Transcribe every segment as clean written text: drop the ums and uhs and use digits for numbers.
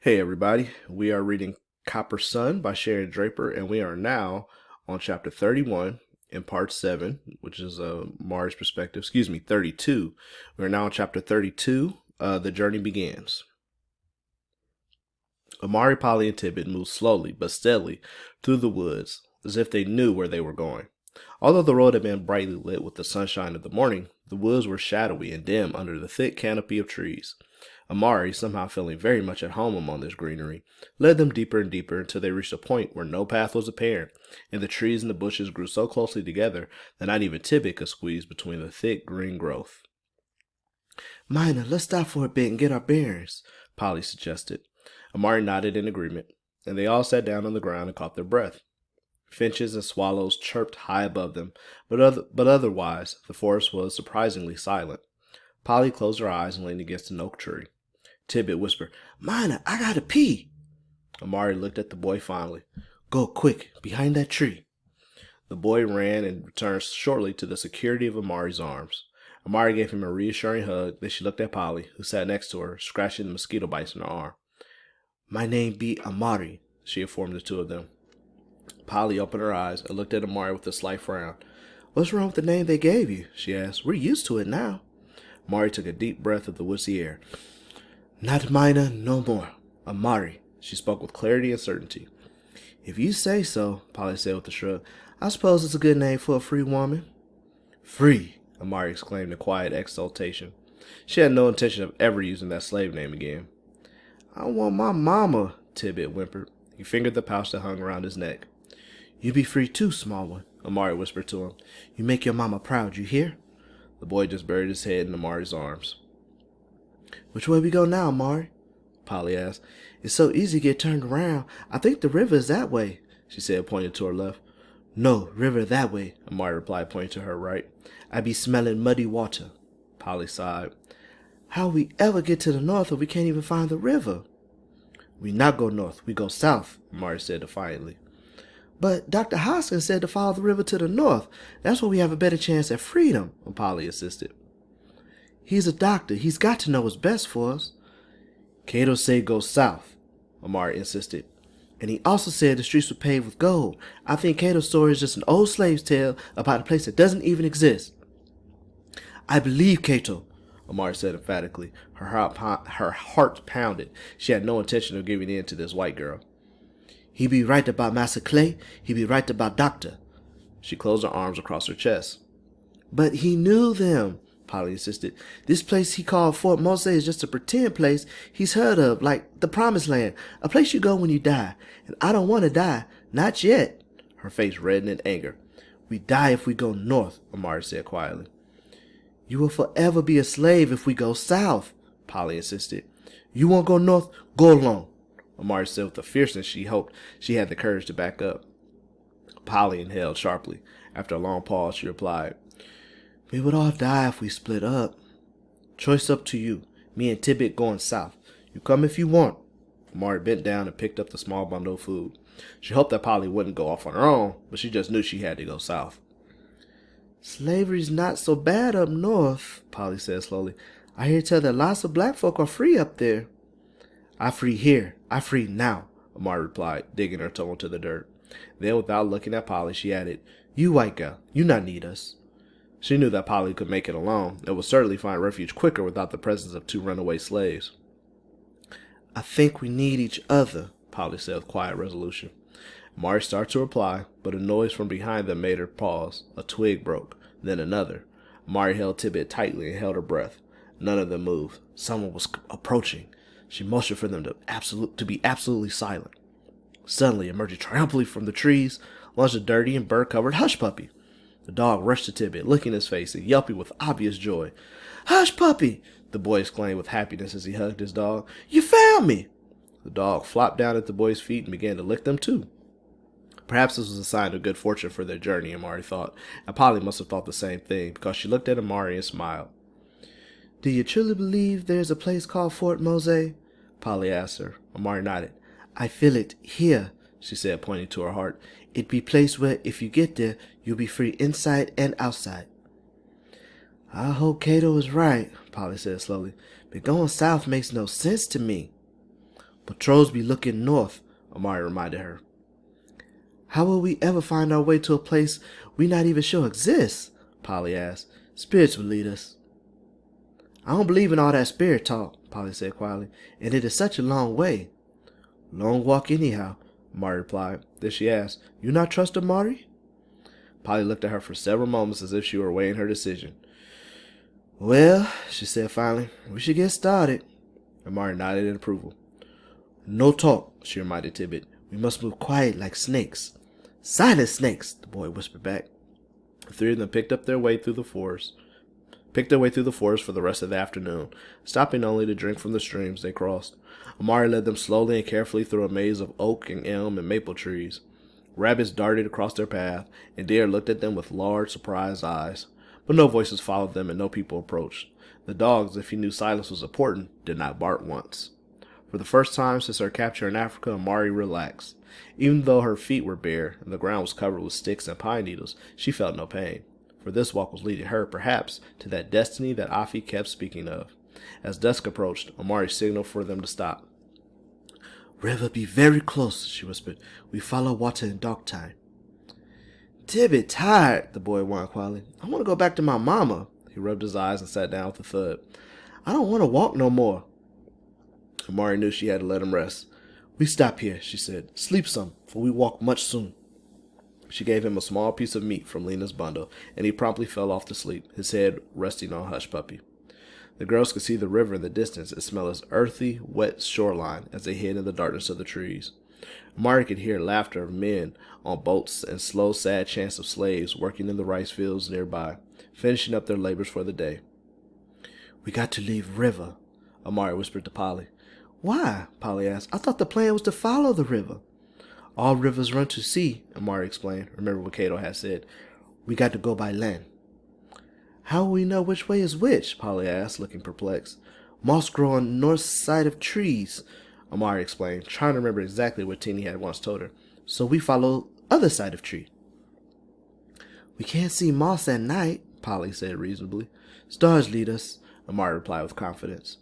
Hey everybody, we are reading Copper Sun by Sharon Draper, and we are now on chapter 31 in part 7, which is Mars perspective, 32. We are now on chapter 32, The Journey Begins. Amari, Polly, and Tidbit moved slowly but steadily through the woods, as if they knew where they were going. Although the road had been brightly lit with the sunshine of the morning, the woods were shadowy and dim under the thick canopy of trees. Amari, somehow feeling very much at home among this greenery, led them deeper and deeper until they reached a point where no path was apparent, and the trees and the bushes grew so closely together that not even Tidbit could squeeze between the thick green growth. "Mina, let's stop for a bit and get our bearings," Polly suggested. Amari nodded in agreement, and they all sat down on the ground and caught their breath. Finches and swallows chirped high above them, but otherwise the forest was surprisingly silent. Polly closed her eyes and leaned against an oak tree. Tidbit whispered, "Mina, I gotta pee." Amari looked at the boy fondly. "Go quick, behind that tree." The boy ran and returned shortly to the security of Amari's arms. Amari gave him a reassuring hug, then she looked at Polly, who sat next to her, scratching the mosquito bites in her arm. "My name be Amari," she informed the two of them. Polly opened her eyes and looked at Amari with a slight frown. "What's wrong with the name they gave you?" she asked. "We're used to it now." Amari took a deep breath of the woodsy air. "Not Mina, no more. Amari," she spoke with clarity and certainty. "If you say so," Polly said with a shrug. "I suppose it's a good name for a free woman." "Free!" Amari exclaimed in quiet exultation. She had no intention of ever using that slave name again. "I want my mama," Tidbit whimpered. He fingered the pouch that hung around his neck. "You be free too, small one," Amari whispered to him. "You make your mama proud, you hear?" The boy just buried his head in Amari's arms. "Which way we go now, Amari?" Polly asked. "It's so easy to get turned around. I think the river is that way," she said, pointing to her left. "No, river that way," Amari replied, pointing to her right. "I be smelling muddy water." Polly sighed. "How we ever get to the north if we can't even find the river?" "We not go north, we go south," Amari said defiantly. "But Dr. Hoskins said to follow the river to the north. That's where we have a better chance at freedom," Polly insisted. "He's a doctor. He's got to know what's best for us." "Cato said go south," Amari insisted. "And he also said the streets were paved with gold. I think Cato's story is just an old slave's tale about a place that doesn't even exist." "I believe Cato," Amari said emphatically. Her heart pounded. She had no intention of giving in to this white girl. "He be right about Massa Clay. He be right about Doctor." She closed her arms across her chest. "But he knew them," Polly insisted. "This place he called Fort Mose is just a pretend place he's heard of, like the Promised Land, a place you go when you die. And I don't want to die. Not yet." Her face reddened in anger. "We die if we go north," Amari said quietly. "You will forever be a slave if we go south," Polly insisted. "You won't go north? Go along," Amari said with a fierceness she hoped she had the courage to back up. Polly inhaled sharply. After a long pause, she replied, "We would all die if we split up." "Choice up to you. Me and Tidbit going south. You come if you want." Amari bent down and picked up the small bundle of food. She hoped that Polly wouldn't go off on her own, but she just knew she had to go south. "Slavery's not so bad up north," Polly said slowly. "I hear tell that lots of black folk are free up there." "I free here. I free now," Amari replied, digging her toe into the dirt. Then, without looking at Polly, she added, "You white girl, you not need us." She knew that Polly could make it alone, and would certainly find refuge quicker without the presence of two runaway slaves. "I think we need each other," Polly said with quiet resolution. Amari started to reply, but a noise from behind them made her pause. A twig broke, then another. Amari held Tidbit tightly and held her breath. None of them moved. Someone was approaching. She motioned for them to be absolutely silent. Suddenly, emerging triumphantly from the trees, launched a dirty and bird-covered hush puppy. The dog rushed to Tidbit, licking his face and yelping with obvious joy. "Hush puppy!" the boy exclaimed with happiness as he hugged his dog. "You found me!" The dog flopped down at the boy's feet and began to lick them too. Perhaps this was a sign of good fortune for their journey, Amari thought, and Polly must have thought the same thing, because she looked at Amari and smiled. "Do you truly believe there's a place called Fort Mose?" Polly asked her. Amari nodded. "I feel it here," she said, pointing to her heart. "It be place where, if you get there, you'll be free inside and outside." "I hope Cato is right," Polly said slowly. "But going south makes no sense to me." Patrols be looking north, Amari reminded her. How will we ever find our way to a place we not even sure exists? Polly asked. Spirits will lead us. I don't believe in all that spirit talk, Polly said quietly, and it is such a long way. Long walk anyhow, Amari replied. Then she asked, You not trust Amari? Polly looked at her for several moments as if she were weighing her decision. Well, she said finally, we should get started. Amari nodded in approval. No talk, she reminded Tidbit. We must move quiet like snakes. Silent snakes, the boy whispered back. The three of them picked their way through the forest for the rest of the afternoon, stopping only to drink from the streams they crossed. Amari led them slowly and carefully through a maze of oak and elm and maple trees. Rabbits darted across their path, and deer looked at them with large, surprised eyes. But no voices followed them, and no people approached. The dogs, if he knew silence was important, did not bark once. For the first time since her capture in Africa, Amari relaxed. Even though her feet were bare, and the ground was covered with sticks and pine needles, she felt no pain. For this walk was leading her, perhaps, to that destiny that Afi kept speaking of. As dusk approached, Amari signaled for them to stop. River be very close, she whispered. We follow water in dark time. Tidbit tired, the boy whined quietly. I want to go back to my mama. He rubbed his eyes and sat down with a thud. I don't want to walk no more. Amari knew she had to let him rest. We stop here, she said. Sleep some, for we walk much soon. She gave him a small piece of meat from Lena's bundle, and he promptly fell off to sleep, his head resting on Hush Puppy. The girls could see the river in the distance and smell its earthy, wet shoreline as they hid in the darkness of the trees. Amari could hear laughter of men on boats and slow, sad chants of slaves working in the rice fields nearby, finishing up their labors for the day. We got to leave river, Amari whispered to Polly. Why? Polly asked. I thought the plan was to follow the river. All rivers run to sea, Amari explained. Remember what Cato had said. We got to go by land. How will we know which way is which? Polly asked, looking perplexed. Moss grow on the north side of trees, Amari explained, trying to remember exactly what Teeny had once told her. So we follow other side of tree. We can't see moss at night, Polly said reasonably. Stars lead us, Amari replied with confidence.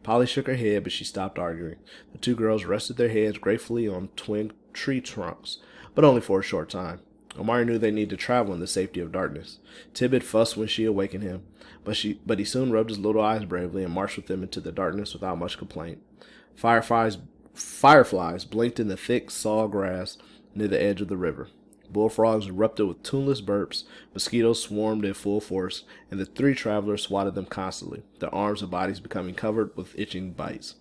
Polly shook her head, but she stopped arguing. The two girls rested their heads gratefully on twin tree trunks, but only for a short time. Amari knew they needed to travel in the safety of darkness. Tidbit fussed when she awakened him, but he soon rubbed his little eyes bravely and marched with them into the darkness without much complaint. Fireflies blinked in the thick saw grass near the edge of the river. Bullfrogs erupted with tuneless burps, mosquitoes swarmed in full force, and the three travelers swatted them constantly, their arms and bodies becoming covered with itching bites.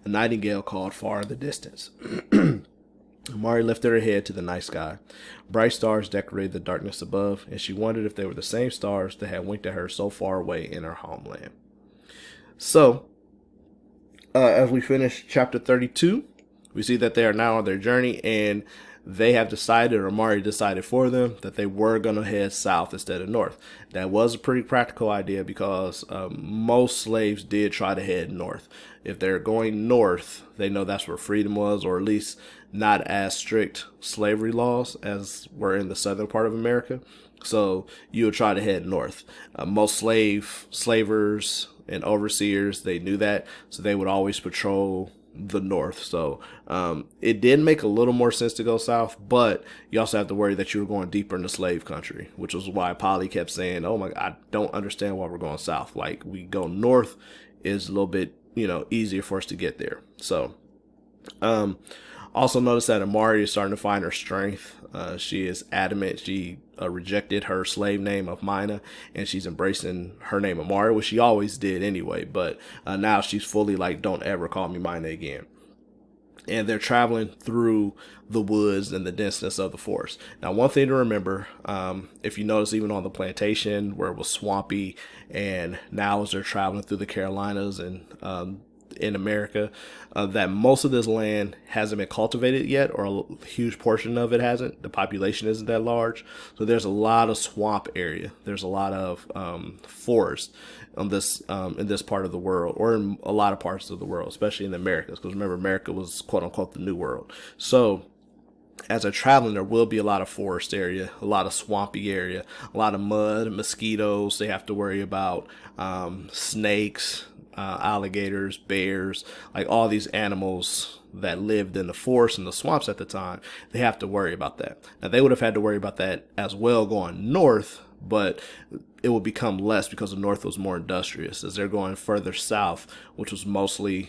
A nightingale called far in the distance. Amari lifted her head to the night sky. Bright stars decorated the darkness above, and she wondered if they were the same stars that had winked at her so far away in her homeland. So, as we finish chapter 32, we see that they are now on their journey, and they have decided, or Amari decided for them, that they were going to head south instead of north. That was a pretty practical idea because most slaves did try to head north. If they're going north, they know that's where freedom was, or at least not as strict slavery laws as were in the southern part of America. So you would try to head north. Most slavers and overseers, they knew that, so they would always patrol the north. So it did make a little more sense to go south, but you also have to worry that you were going deeper into slave country, which was why Polly kept saying, oh my, I don't understand why we're going south. Like, we go north is a little bit, easier for us to get there. So also notice that Amari is starting to find her strength. She is adamant. She rejected her slave name of Mina, and she's embracing her name Amari, which she always did anyway. But now she's fully like, don't ever call me Mina again. And they're traveling through the woods and the denseness of the forest. Now, one thing to remember, if you notice, even on the plantation where it was swampy, and now as they're traveling through the Carolinas and in America, that most of this land hasn't been cultivated yet, or a huge portion of it hasn't. The population isn't that large, so there's a lot of swamp area. There's a lot of forest on this in this part of the world, or in a lot of parts of the world, especially in the Americas, because remember, America was quote unquote the New World. So as they're traveling, there will be a lot of forest area, a lot of swampy area, a lot of mud, mosquitoes. They have to worry about snakes, alligators, bears, like all these animals that lived in the forest and the swamps at the time. They have to worry about that. Now, they would have had to worry about that as well going north, but it will become less because the north was more industrious as they're going further south, which was mostly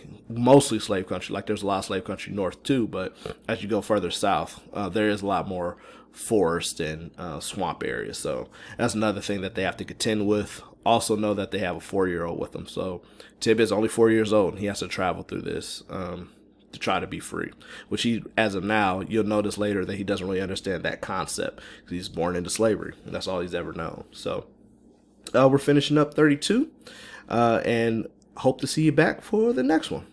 slave country. Like there's a lot of slave country north too, but as you go further south, there is a lot more forest and swamp areas. So that's another thing that they have to contend with. Also know that they have a 4-year-old with them. So Tidbit's only 4 years old and he has to travel through this to try to be free, which he, as of now, you'll notice later that he doesn't really understand that concept because he's born into slavery and that's all he's ever known. So we're finishing up 32 and hope to see you back for the next one.